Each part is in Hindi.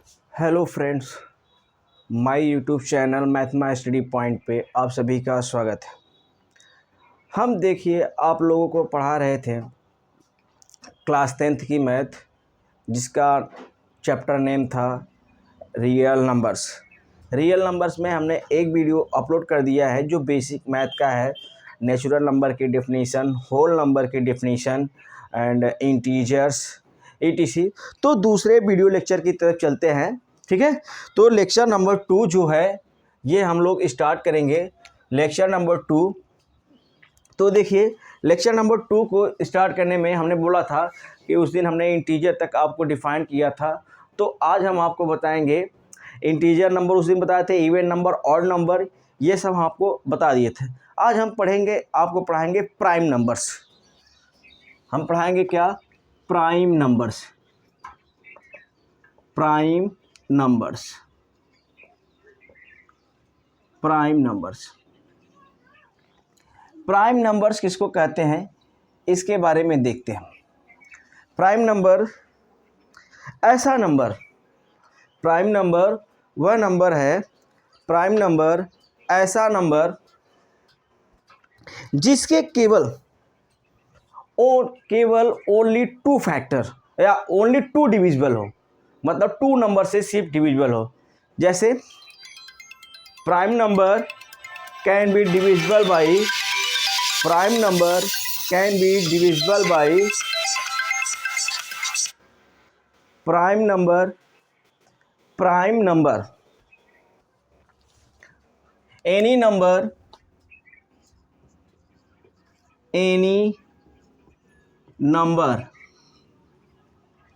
Hello friends, my YouTube channel Mathma study point पे आप सभी का स्वागत है। हम देखिए आप लोगों को पढ़ा रहे थे क्लास 10th की मैथ, जिसका चैप्टर नेम था रियल नंबर्स। रियल नंबर्स में हमने एक वीडियो अपलोड कर दिया है जो बेसिक मैथ का है, नेचुरल नंबर की डेफिनेशन, होल नंबर की डेफिनेशन एंड इंटीजर्स etc। तो दूसरे वीडियो लेक्चर की तरफ चलते हैं, ठीक है। तो लेक्चर नंबर 2 जो है ये हम लोग स्टार्ट करेंगे। लेक्चर नंबर 2, तो देखिए लेक्चर नंबर 2 को स्टार्ट करने में हमने बोला था कि उस दिन हमने इंटीजर तक आपको डिफाइन किया था। तो आज हम आपको बताएंगे इंटीजर नंबर, उस दिन बताए थे इवन नंबर, ऑड नंबर, ये सब हम आपको बता दिए थे। आज हम आपको पढ़ाएंगे प्राइम नंबर्स। हम पढ़ाएंगे क्या? Prime numbers. Prime numbers, prime numbers. Prime numbers किसको कहते हैं इसके बारे में देखते हैं। प्राइम नंबर ऐसा नंबर, प्राइम नंबर वह नंबर है, प्राइम नंबर ऐसा नंबर जिसके केवल ओनली 2 फैक्टर या ओनली 2 डिविजिबल हो, मतलब 2 नंबर से सिर्फ डिविजिबल हो। जैसे prime number can be divisible by, prime number can be divisible by, prime number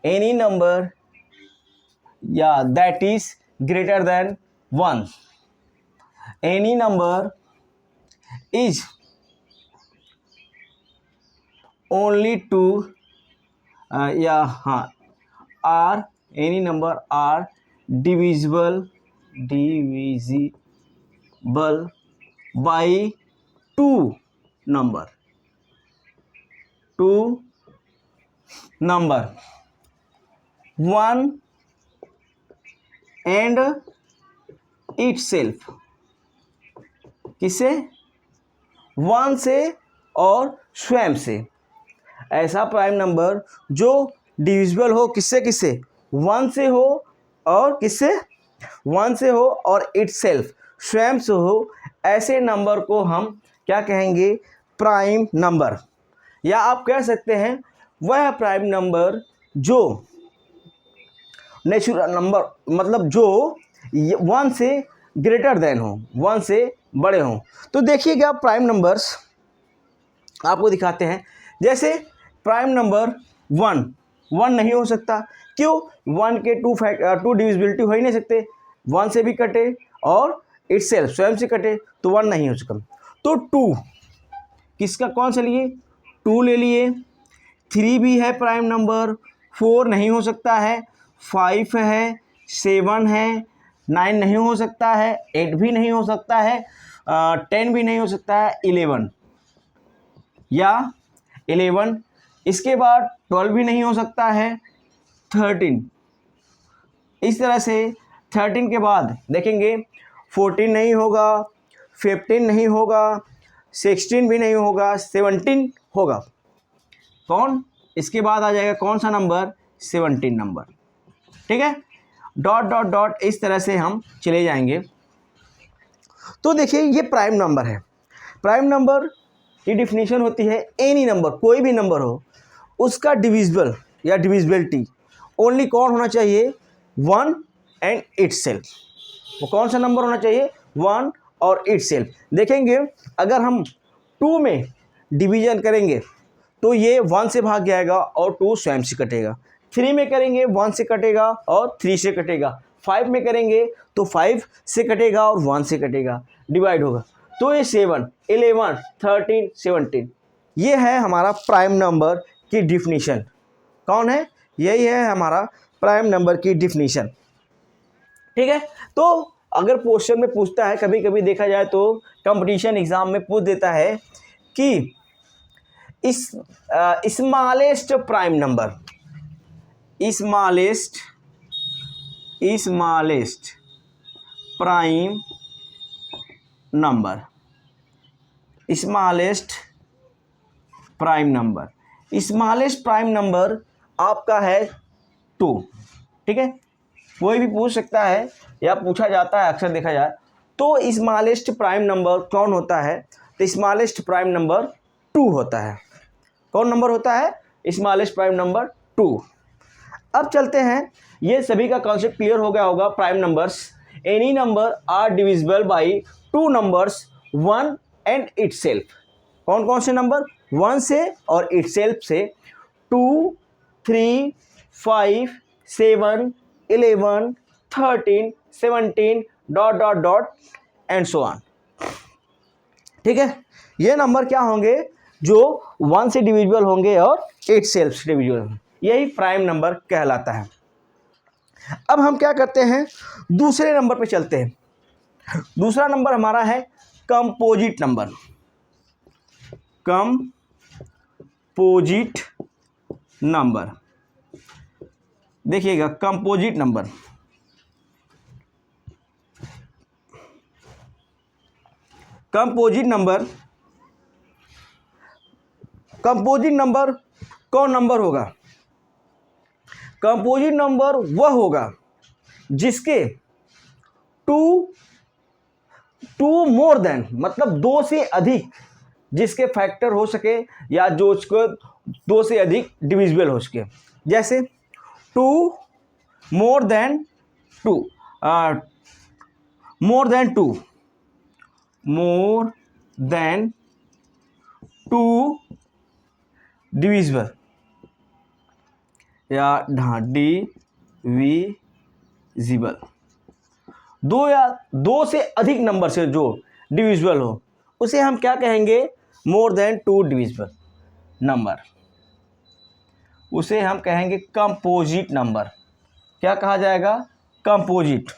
any number या that is greater than 1। Any number is only 2 are any number are divisible by 2 number 1 and itself. किससे? 1 से और स्वयं से। ऐसा प्राइम नंबर जो डिविजिबल हो किससे 1 से हो, और किससे? 1 से हो और इटसेल्फ स्वयं से हो। ऐसे नंबर को हम क्या कहेंगे? Prime number. या आप कह सकते हैं वह प्राइम नंबर जो नेचुरल नंबर, मतलब जो 1 से ग्रेटर देन हो, 1 से बड़े हों। तो देखिएगा प्राइम नंबर्स आपको दिखाते हैं। जैसे प्राइम नंबर 1 नहीं हो सकता। क्यों? 1 के 2 डिविजिबिलिटी हो ही नहीं सकते। 1 से भी कटे और इटसेल्फ स्वयं से कटे तो 1 नहीं हो सकता। तो 2 किसका, कौन सा लिए? 2 ले लिए। 3 भी है प्राइम नंबर, 4 नहीं हो सकता है, 5 है, 7 है, 9 नहीं हो सकता है, 8 भी नहीं हो सकता है, 10 भी नहीं हो सकता है, 11 या 11। इसके बाद 12 भी नहीं हो सकता है, 13। इस तरह से 13 के बाद देखेंगे 14 नहीं होगा, 15 नहीं होगा, 16 भी नहीं होगा, 17 होगा। कौन? इसके बाद आ जाएगा कौन सा नंबर? 17 नंबर। ठीक है, डॉट डॉट डॉट इस तरह से हम चले जाएंगे। तो देखिए ये प्राइम नंबर है। प्राइम नंबर की डिफिनीशन होती है एनी नंबर, कोई भी नंबर हो, उसका डिविजिबल या डिविजिबिलिटी ओनली कौन होना चाहिए? 1 एंड इटसेल्फ। वो कौन सा नंबर होना चाहिए? 1 और इटसेल्फ। देखेंगे अगर हम 2 में डिवीजन करेंगे तो ये 1 से भाग जाएगा और 2 स्वयं से कटेगा। 3 में करेंगे 1 से कटेगा और 3 से कटेगा। 5 में करेंगे तो 5 से कटेगा और 1 से कटेगा, डिवाइड होगा। तो ये 7, 11, 13, 17 ये है हमारा प्राइम नंबर की डिफिनीशन। कौन है? यही है हमारा प्राइम नंबर की डिफिनीशन। ठीक है, तो अगर क्वेश्चन में पूछता है, कभी कभी देखा जाए तो कंपटीशन एग्जाम में पूछ देता है कि इस smallest prime number, smallest smallest prime number, smallest prime number, smallest prime number आपका है 2। ठीक है, कोई भी पूछ सकता है या पूछा जाता है, अक्सर देखा जाए तो स्मॉलेस्ट प्राइम नंबर कौन होता है, तो स्मॉलेस्ट प्राइम नंबर 2 होता है। कौन नंबर होता है? Smallest prime number 2। अब चलते हैं, ये सभी का कॉन्सेप्ट क्लियर हो गया होगा। Prime numbers, any number are divisible by 2 numbers 1 and itself. कौन कौन से नंबर? 1 से और इटसेल्फ से। 2, 3, 5, 7, 11, 13, 17 ... एंड सो ऑन। ठीक है, ये नंबर क्या होंगे? जो 1 से डिविजिबल होंगे और इटसेल्फ से डिविजिबल होंगे, यही प्राइम नंबर कहलाता है। अब हम क्या करते हैं, दूसरे नंबर पे चलते हैं। दूसरा नंबर हमारा है कंपोजिट नंबर। कंपोजिट नंबर, देखिएगा composite number, composite number, composite number कौन नंबर होगा? कंपोजिट नंबर वह होगा जिसके टू मोर देन, मतलब 2 से अधिक जिसके फैक्टर हो सके या जो उसको 2 से अधिक डिविजिबल हो सके। जैसे 2 more than 2, more than 2, more than 2 divisible या डिविजिबल, 2 या 2 से अधिक नंबर से जो डिविजिबल हो उसे हम क्या कहेंगे? मोर देन 2 डिविजिबल नंबर, उसे हम कहेंगे कंपोजिट नंबर। क्या कहा जाएगा? कंपोजिट।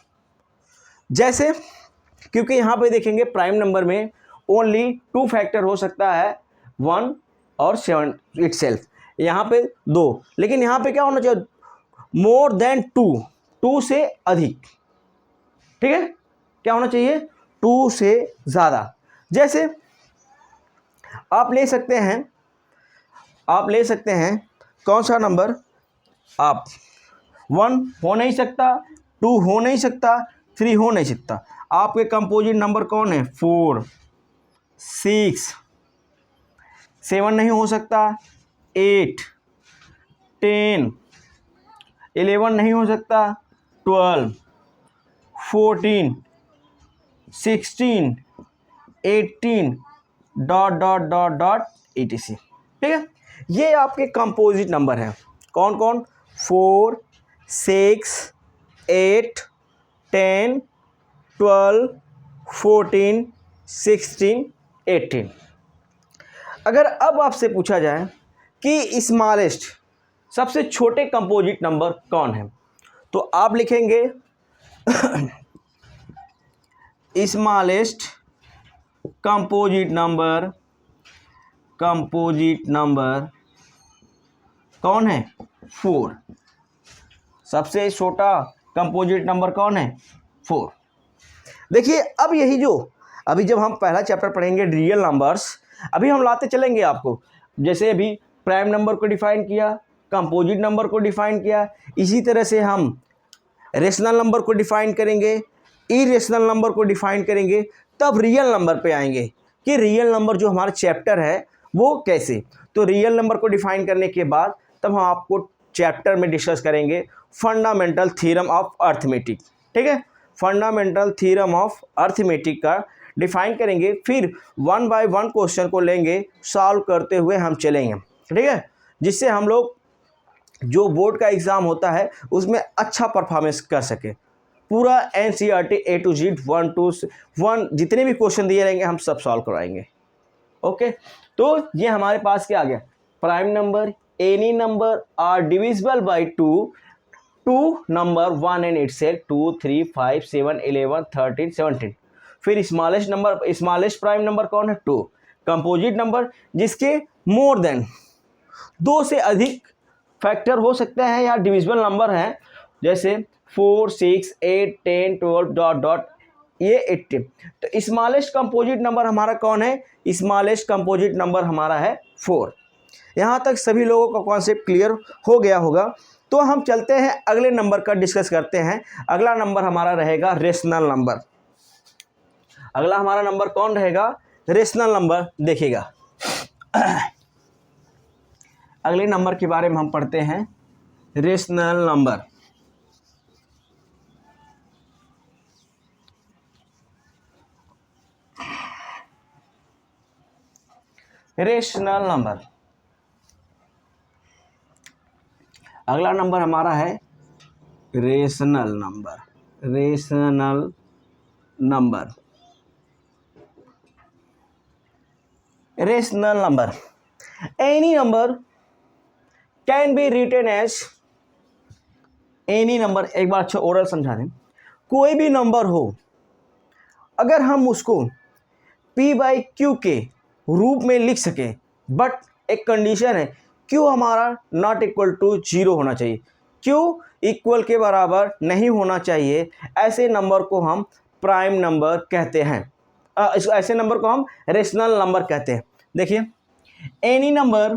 जैसे, क्योंकि यहाँ पे देखेंगे प्राइम नंबर में ओनली 2 फैक्टर हो सकता है, 1 और 7 इटसेल्फ, यहाँ पे 2, लेकिन यहाँ पे क्या होना चाहिए? मोर देन 2 से अधिक। ठीक है, क्या होना चाहिए? 2 से ज़्यादा। जैसे आप ले सकते हैं कौन सा नंबर? आप 1 हो नहीं सकता, 2 हो नहीं सकता, 3 हो नहीं सकता। आपके कंपोजिट नंबर कौन है? 4, 6, 7 नहीं हो सकता, 8, 10, 11 नहीं हो सकता, 12, 14, 16, 18 ... etc। ठीक है, ये आपके कंपोजिट नंबर हैं। कौन कौन? 4, 6, 8, 10, 12, 14, 16, 18। अगर अब आपसे पूछा जाए कि स्मॉलेस्ट, सबसे छोटे कंपोजिट नंबर कौन है, तो आप लिखेंगे smallest composite number, composite number कौन है? 4। सबसे छोटा कंपोजिट नंबर कौन है? 4। देखिए, अब यही जो अभी जब हम पहला चैप्टर पढ़ेंगे रियल नंबर्स, अभी हम लाते चलेंगे आपको। जैसे अभी प्राइम नंबर को डिफाइन किया, कंपोजिट नंबर को डिफाइन किया, इसी तरह से हम रेशनल नंबर को डिफाइन करेंगे, इरेशनल नंबर को डिफाइन करेंगे, तब रियल नंबर पे आएंगे कि रियल नंबर जो हमारा चैप्टर है वो कैसे। तो रियल नंबर को डिफाइन करने के बाद तब हम आपको चैप्टर में डिस्कस करेंगे फंडामेंटल थ्योरम ऑफ अर्थमेटिक। ठीक है, फंडामेंटल थ्योरम ऑफ अर्थमेटिक का डिफाइन करेंगे, फिर 1 बाय 1 क्वेश्चन को लेंगे, सॉल्व करते हुए हम चलेंगे। ठीक है, जिससे हम लोग जो बोर्ड का एग्ज़ाम होता है उसमें अच्छा परफॉर्मेंस कर सके। पूरा NCERT A to Z 1 to 1 जितने भी क्वेश्चन दिए रहेंगे हम सब सॉल्व करवाएंगे। ओके, तो ये हमारे पास क्या आ गया? Prime number, any number are divisible by 2 number 1 and itself, 2, 3, 5, 7, 11, 13, 17। फिर smallest number, smallest prime number कौन है? 2। कंपोजिट नंबर जिसके मोर देन 2 से अधिक फैक्टर हो सकते हैं या डिविजिबल नंबर हैं, जैसे 4, 6, 8, 10, 12 डॉट डॉट ये 80। तो स्मॉलेस्ट कंपोजिट नंबर हमारा कौन है? स्मॉलेस्ट कंपोजिट नंबर हमारा है 4। यहाँ तक सभी लोगों का कॉन्सेप्ट क्लियर हो गया होगा। तो हम चलते हैं अगले नंबर का डिस्कस करते हैं। अगला नंबर हमारा रहेगा रेशनल नंबर। अगला हमारा नंबर कौन रहेगा? Rational number. देखिएगा अगले नंबर के बारे में हम पढ़ते हैं, रेशनल नंबर। रेशनल नंबर, अगला नंबर हमारा है rational number. Rational number, rational number, any number can be written as, any number, एक बार अच्छा ओरल समझा दें, कोई भी नंबर हो अगर हम उसको p/q के रूप में लिख सकें, बट एक कंडीशन है, q हमारा नॉट इक्वल टू 0 होना चाहिए, q इक्वल के बराबर नहीं होना चाहिए। ऐसे नंबर को हम प्राइम नंबर कहते हैं। ऐसे नंबर को हम रेशनल नंबर कहते हैं। देखिए, any number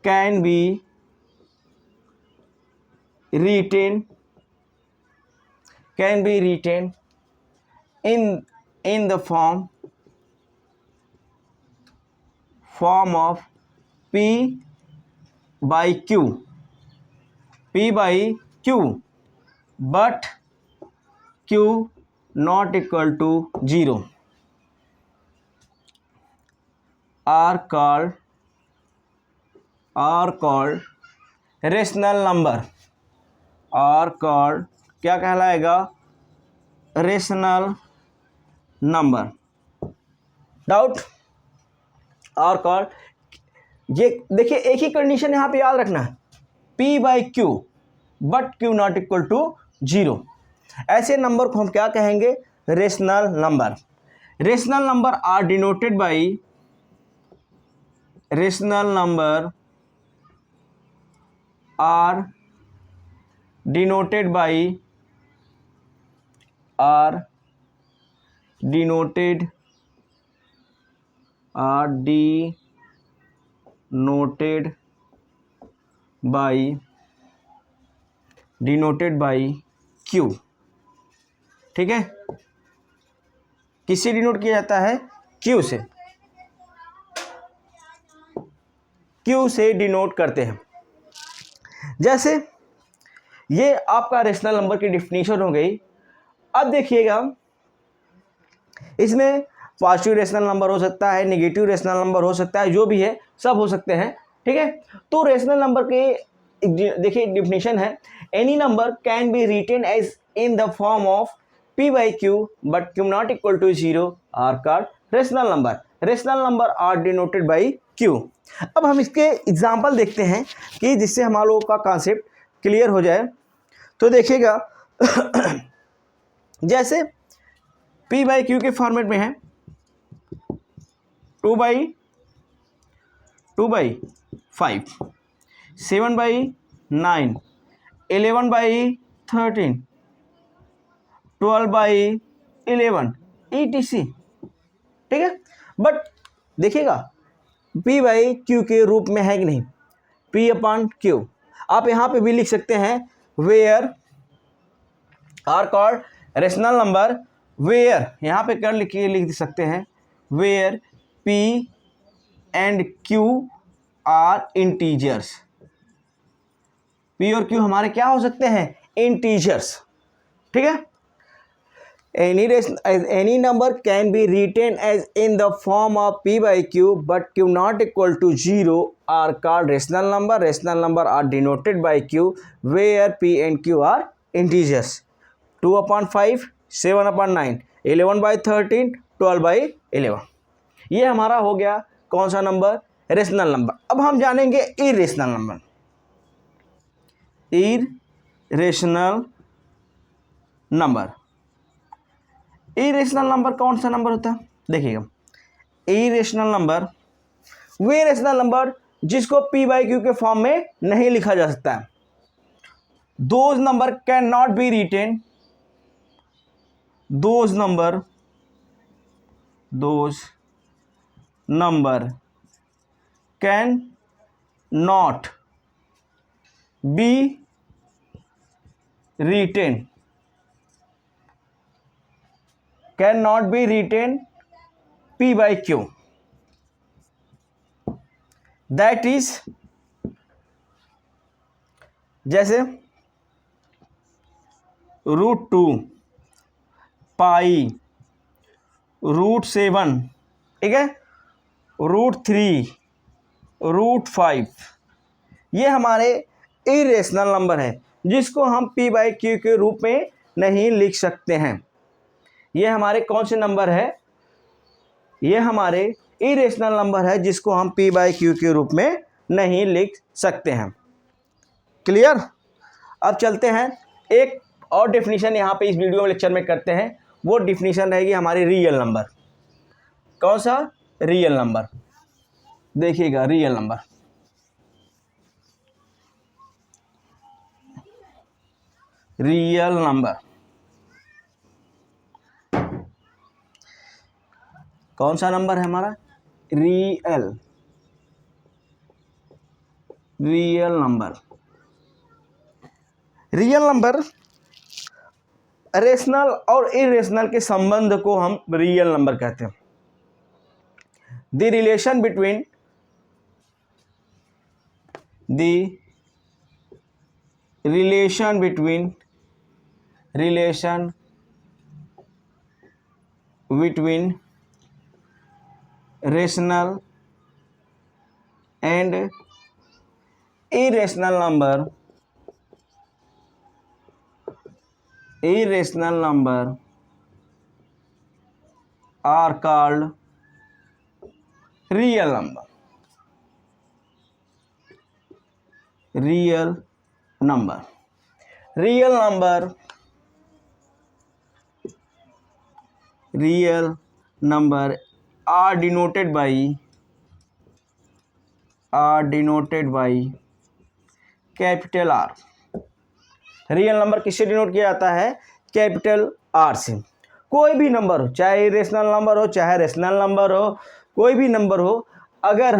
can B written in the form of p/q, but q not equal to 0 are called rational number, are called क्या कहलाएगा? Rational number. Doubt? Are called, ये देखिए एक ही कंडीशन यहाँ पे याद रखना है, p/q but q not equal to 0। ऐसे नंबर को हम क्या कहेंगे? Rational number. Rational number are denoted by, rational number are denoted by q। ठीक है, किससे डिनोट किया जाता है? q से, q से डिनोट करते हैं। जैसे ये आपका रेशनल नंबर की डिफिनीशन हो गई। अब देखिएगा, इसमें पॉजिटिव रेशनल नंबर हो सकता है, नेगेटिव रेशनल नंबर हो सकता है, जो भी है सब हो सकते हैं। ठीक है, तो रेशनल नंबर के देखिए डिफिनीशन है, any number can be written as in the form of p/q but q not equal to 0 are called rational number. Rational number are denoted by q। अब हम इसके एग्जाम्पल देखते हैं कि जिससे हमारे लोगों का कॉन्सेप्ट क्लियर हो जाए। तो देखिएगा जैसे p/q के फॉर्मेट में है 2/5, 7/9, 11/13, 12/11 etc। ठीक है, बट देखिएगा p/q के रूप में है कि नहीं, p/q। आप यहाँ पे भी लिख सकते हैं where are called rational number, where यहाँ पे कर लिख सकते हैं where p and q are integers. p और q हमारे क्या हो सकते हैं? इंटीजर्स। ठीक है, any number can be written as in the form of p/q but q not equal to 0 are called rational number. Rational number are denoted by q where p and q are integers. 2/5, 7/9, 11/13, 12/11। ये हमारा हो गया कौन सा नंबर? Rational number. अब हम जानेंगे irrational number. Irrational number, irrational number कौन सा नंबर होता है? देखिएगा, इरेशनल नंबर वे रेशनल नंबर जिसको P बाई Q के फॉर्म में नहीं लिखा जा सकता है। Those number can not be written, those number can not be written, can not be written P by Q, that is, जैसे √2 पाई √7, ठीक है, √3 √5, ये हमारे इरेशनल नंबर है जिसको हम P बाई Q के रूप में नहीं लिख सकते हैं। ये हमारे कौन से नंबर है? ये हमारे इरेशनल नंबर है जिसको हम P बाई Q के रूप में नहीं लिख सकते हैं। क्लियर? अब चलते हैं, एक और डेफिनेशन यहाँ पे इस वीडियो लेक्चर में करते हैं। वो डेफिनेशन रहेगी हमारी रियल नंबर। कौन सा? Real number. देखिएगा, रियल नंबर, रियल नंबर कौन सा नंबर है हमारा? Real number. Real number rational और इरेशनल के संबंध को हम रियल नंबर कहते हैं। The relation between rational and irrational number are called real number. Real number are denoted by capital R। Real number किससे डिनोट किया जाता है? कैपिटल R से। कोई भी नंबर हो, चाहे इरेशनल नंबर हो, चाहे रेशनल नंबर हो, कोई भी नंबर हो, अगर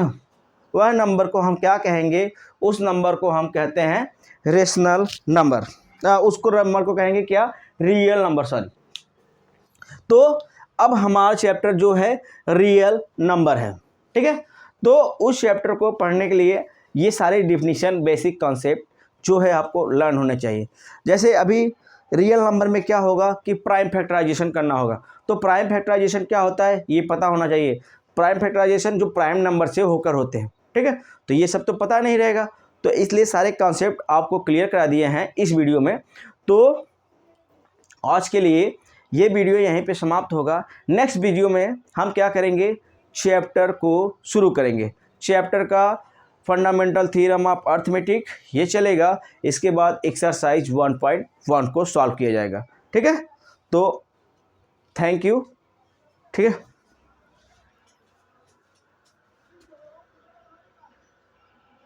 वह नंबर को हम क्या कहेंगे? उस नंबर को हम कहते हैं रेशनल नंबर। उसको नंबर को कहेंगे क्या? Real number, sorry. तो अब हमारा चैप्टर जो है रियल नंबर है, ठीक है। तो उस चैप्टर को पढ़ने के लिए ये सारे डिफिनीशन, बेसिक कॉन्सेप्ट जो है आपको लर्न होने चाहिए। जैसे अभी रियल नंबर में क्या होगा कि प्राइम फैक्टराइजेशन करना होगा। तो प्राइम फैक्टराइजेशन क्या होता है ये पता होना चाहिए। प्राइम फैक्टराइजेशन जो प्राइम नंबर से होकर होते हैं, ठीक है। तो ये सब तो पता नहीं रहेगा, तो इसलिए सारे कॉन्सेप्ट आपको क्लियर करा दिए हैं इस वीडियो में। तो आज के लिए ये वीडियो यहीं पे समाप्त होगा। नेक्स्ट वीडियो में हम क्या करेंगे? चैप्टर को शुरू करेंगे। चैप्टर का फंडामेंटल थ्योरम ऑफ अर्थमेटिक ये चलेगा। इसके बाद एक्सरसाइज 1.1 को सॉल्व किया जाएगा, ठीक है। तो थैंक यू, ठीक है।